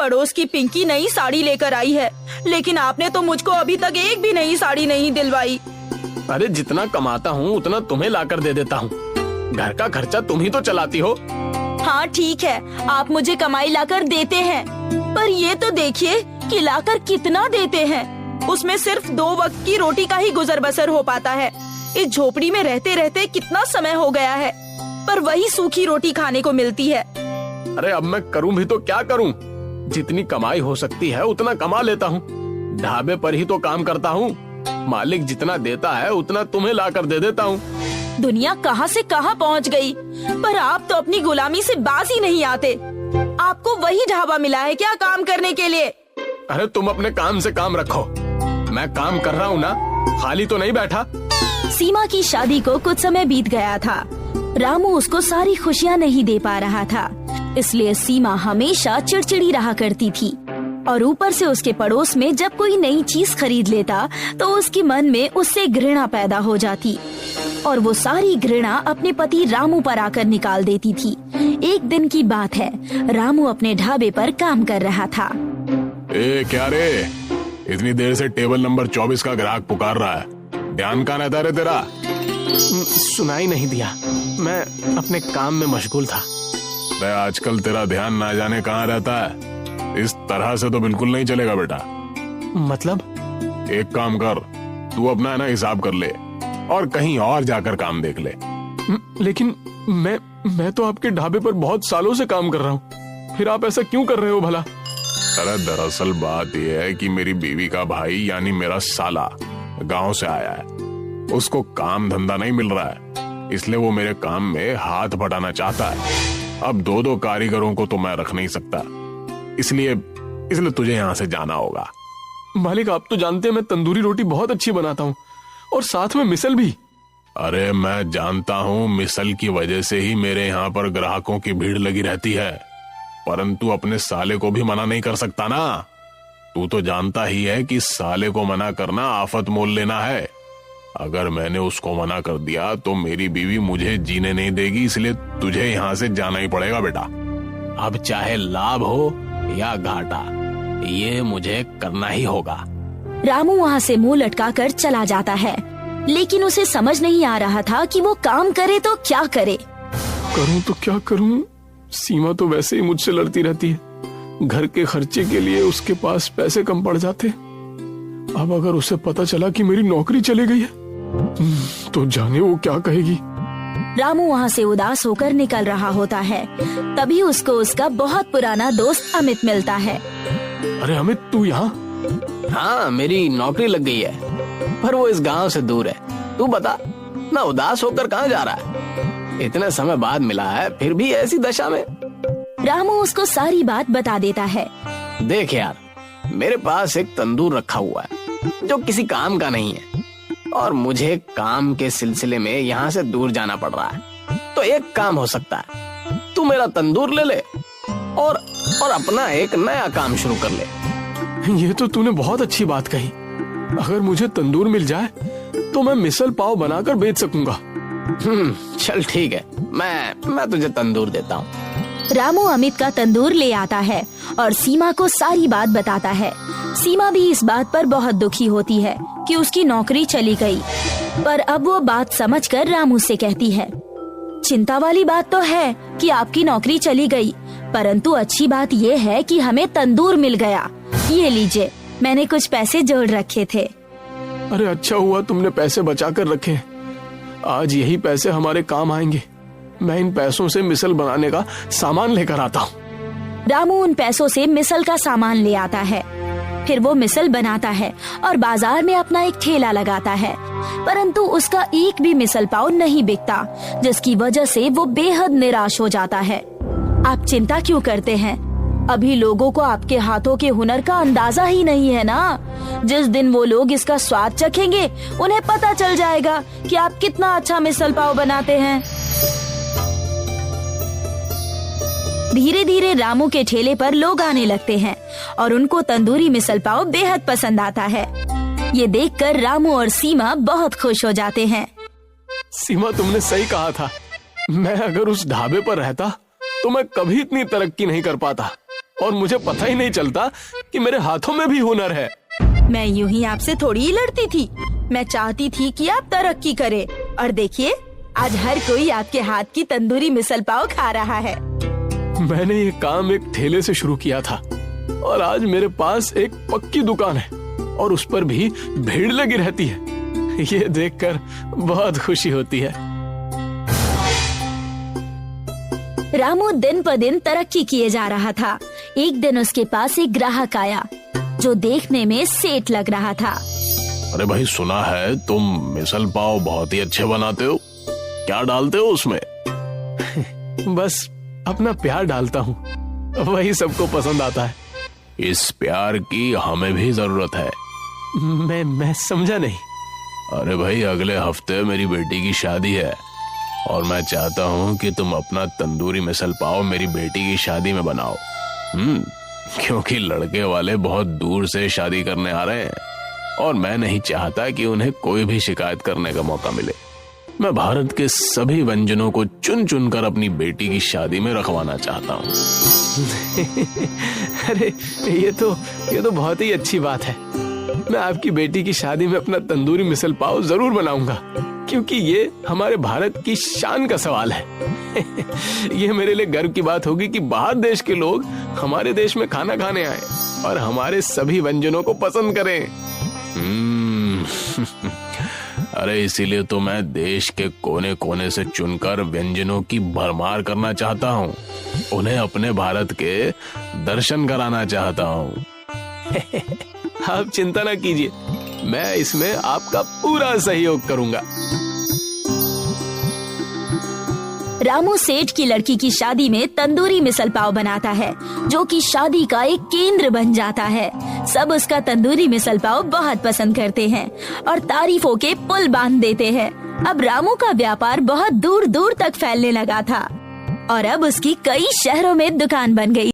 पड़ोस की पिंकी नई साड़ी लेकर आई है, लेकिन आपने तो मुझको अभी तक एक भी नई साड़ी नहीं दिलवाई। अरे जितना कमाता हूँ उतना तुम्हें लाकर दे देता हूँ। घर का खर्चा तुम ही तो चलाती हो। हाँ ठीक है, आप मुझे कमाई लाकर देते हैं, पर ये तो देखिए कि लाकर कितना देते हैं। उसमें सिर्फ 2 वक्त की रोटी का ही गुजर बसर हो पाता है। इस झोपड़ी में रहते रहते कितना समय हो गया है, पर वही सूखी रोटी खाने को मिलती है। अरे अब मैं करूँ भी तो क्या करूँ? जितनी कमाई हो सकती है उतना कमा लेता हूँ। ढाबे पर ही तो काम करता हूँ। मालिक जितना देता है उतना तुम्हें लाकर दे देता हूँ। दुनिया कहाँ से कहाँ पहुँच गई, पर आप तो अपनी गुलामी से बाज ही नहीं आते। आपको वही ढाबा मिला है क्या काम करने के लिए? अरे तुम अपने काम से काम रखो। मैं काम कर रहा हूँ ना, खाली तो नहीं बैठा। सीमा की शादी को कुछ समय बीत गया था। रामू उसको सारी खुशियाँ नहीं दे पा रहा था, इसलिए सीमा हमेशा चिड़चिड़ी रहा करती थी। और ऊपर से उसके पड़ोस में जब कोई नई चीज खरीद लेता तो उसके मन में उससे घृणा पैदा हो जाती, और वो सारी घृणा अपने पति रामू पर आकर निकाल देती थी। एक दिन की बात है, रामू अपने ढाबे पर काम कर रहा था। ए क्या रे, इतनी देर से टेबल नंबर 24 का ग्राहक पुकार रहा है, ध्यान कहाँ रहता रे तेरा? सुनाई नहीं दिया, मैं अपने काम में मशगूल था। आजकल तेरा ध्यान ना जाने कहाँ रहता है। इस तरह से तो बिल्कुल नहीं चलेगा बेटा। मतलब? एक काम कर, तू अपना ना हिसाब कर ले और कहीं और जाकर काम देख ले। लेकिन मैं तो आपके ढाबे पर बहुत सालों से काम कर रहा हूँ, फिर आप ऐसा क्यों कर रहे हो भला? अरे दरअसल बात यह है कि मेरी बीवी का भाई यानी मेरा साला गांव से आया है। उसको काम धंधा नहीं मिल रहा है, इसलिए वो मेरे काम में हाथ बटाना चाहता है। अब 2-2 कारीगरों को तो मैं रख नहीं सकता, इसलिए तुझे यहाँ से जाना होगा। मालिक आप तो जानते हैं मैं तंदूरी रोटी बहुत अच्छी बनाता हूँ, और साथ में मिसल भी। अरे मैं जानता हूँ, मिसल की वजह से ही मेरे यहाँ पर ग्राहकों की भीड़ लगी रहती है, परंतु अपने साले को भी मना नहीं कर सकता ना। तू तो जानता ही है कि साले को मना करना आफत मोल लेना है। अगर मैंने उसको मना कर दिया तो मेरी बीवी मुझे जीने नहीं देगी, इसलिए तुझे यहाँ से जाना ही पड़ेगा बेटा। अब चाहे लाभ हो या घाटा, ये मुझे करना ही होगा। रामू वहाँ से मुंह लटकाकर चला जाता है, लेकिन उसे समझ नहीं आ रहा था कि वो काम करे तो क्या करे। करूँ तो क्या करूँ? सीमा तो वैसे ही मुझसे लड़ती रहती है। घर के खर्चे के लिए उसके पास पैसे कम पड़ जाते। अब अगर उसे पता चला कि मेरी नौकरी चली गई है तो जाने वो क्या कहेगी। रामू वहाँ से उदास होकर निकल रहा होता है, तभी उसको उसका बहुत पुराना दोस्त अमित मिलता है। अरे अमित, तू यहाँ? हाँ, मेरी नौकरी लग गई है, पर वो इस गांव से दूर है। तू बता, ना उदास होकर कहाँ जा रहा है? इतने समय बाद मिला है, फिर भी ऐसी दशा में। रामू उसको सारी बात बता देता है। देख यार, मेरे पास एक तंदूर रखा हुआ है जो किसी काम का नहीं है, और मुझे काम के सिलसिले में यहाँ से दूर जाना पड़ रहा है। तो एक काम हो सकता है, तू मेरा तंदूर ले ले और अपना एक नया काम शुरू कर ले। ये तो तूने बहुत अच्छी बात कही। अगर मुझे तंदूर मिल जाए तो मैं मिसल पाव बनाकर बेच सकूंगा। चल ठीक है, मैं तुझे तंदूर देता हूँ। रामू अमित का तंदूर ले आता है और सीमा को सारी बात बताता है। सीमा भी इस बात पर बहुत दुखी होती है कि उसकी नौकरी चली गई, पर अब वो बात समझकर रामू से कहती है, चिंता वाली बात तो है कि आपकी नौकरी चली गई, परंतु अच्छी बात ये है कि हमें तंदूर मिल गया। ये लीजिए, मैंने कुछ पैसे जोड़ रखे थे। अरे अच्छा हुआ तुमने पैसे बचा कर रखे। आज यही पैसे हमारे काम आएंगे। मैं इन पैसों से मिसल बनाने का सामान लेकर आता हूँ। रामू उन पैसों से मिसल का सामान ले आता है, फिर वो मिसल बनाता है और बाजार में अपना एक ठेला लगाता है, परंतु उसका एक भी मिसल पाव नहीं बिकता, जिसकी वजह से वो बेहद निराश हो जाता है। आप चिंता क्यों करते हैं? अभी लोगों को आपके हाथों के हुनर का अंदाजा ही नहीं है ना। जिस दिन वो लोग इसका स्वाद चखेंगे, उन्हें पता चल जाएगा कि आप कितना अच्छा मिसल पाव बनाते हैं। धीरे धीरे रामू के ठेले पर लोग आने लगते हैं और उनको तंदूरी मिसल पाव बेहद पसंद आता है। ये देखकर रामू और सीमा बहुत खुश हो जाते हैं। सीमा, तुमने सही कहा था। मैं अगर उस ढाबे पर रहता तो मैं कभी इतनी तरक्की नहीं कर पाता। और मुझे पता ही नहीं चलता कि मेरे हाथों में भी हुनर है। मैं यूं ही आपसे थोड़ी ही लड़ती थी। मैं चाहती थी कि आप तरक्की करें, और देखिए आज हर कोई आपके हाथ की तंदूरी मिसल पाव खा रहा है। मैंने ये काम एक ठेले से शुरू किया था और आज मेरे पास एक पक्की दुकान है और उस पर भी भीड़ लगी रहती है। ये देखकर बहुत खुशी होती है। रामू दिन पर दिन तरक्की किए जा रहा था। एक दिन उसके पास एक ग्राहक आया जो देखने में सेठ लग रहा था। अरे भाई, सुना है तुम मिसल पाव बहुत ही अच्छे बनाते हो, क्या डालते हो उसमें? बस अपना प्यार डालता हूँ, वही सबको पसंद आता है। इस प्यार की हमें भी जरूरत है। मैं समझा नहीं। अरे भाई, अगले हफ्ते मेरी बेटी की शादी है और मैं चाहता हूँ कि तुम अपना तंदूरी मिसल पाव मेरी बेटी की शादी में बनाओ। क्योंकि लड़के वाले बहुत दूर से शादी करने आ रहे हैं और मैं नहीं चाहता कि उन्हें कोई भी शिकायत करने का मौका मिले। मैं भारत के सभी व्यंजनों को चुन चुन कर अपनी बेटी की शादी में रखवाना चाहता हूँ। अरे ये तो बहुत ही अच्छी बात है। मैं आपकी बेटी की शादी में अपना तंदूरी मिसल पाव जरूर बनाऊंगा, क्योंकि ये हमारे भारत की शान का सवाल है। ये मेरे लिए गर्व की बात होगी कि बाहर देश के लोग हमारे देश में खाना खाने आए और हमारे सभी व्यंजनों को पसंद करें। अरे इसीलिए तो मैं देश के कोने कोने से चुनकर व्यंजनों की भरमार करना चाहता हूँ, उन्हें अपने भारत के दर्शन कराना चाहता हूँ। आप चिंता ना कीजिए, मैं इसमें आपका पूरा सहयोग करूंगा। रामू सेठ की लड़की की शादी में तंदूरी मिसल पाव बनाता है, जो कि शादी का एक केंद्र बन जाता है। सब उसका तंदूरी मिसल पाव बहुत पसंद करते हैं और तारीफों के पुल बांध देते हैं। अब रामू का व्यापार बहुत दूर दूर तक फैलने लगा था और अब उसकी कई शहरों में दुकान बन गई।